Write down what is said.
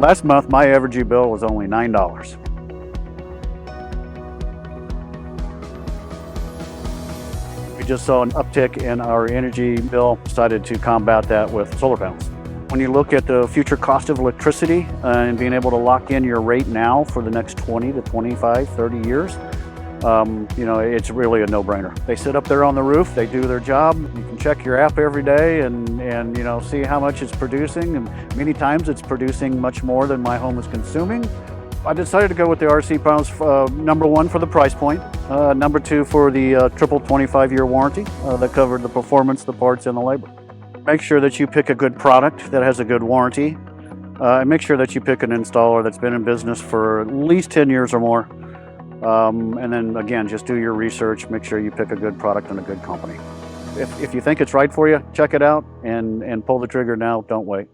Last month, my energy bill was only $9. We just saw an uptick in our energy bill, decided to combat that with solar panels. When you look at the future cost of electricity and being able to lock in your rate now for the next 20 to 25, 30 years, it's really a no-brainer. They sit up there on the roof, they do their job. You can check your app every day and see how much it's producing. And many times it's producing much more than my home is consuming. I decided to go with the RC panels, number one, for the price point. Number two, for the triple 25-year warranty that covered the performance, the parts, and the labor. Make sure that you pick a good product that has a good warranty. And make sure that you pick an installer that's been in business for at least 10 years or more. And then again, just do your research, make sure you pick a good product and a good company. If you think it's right for you, check it out and pull the trigger now, don't wait.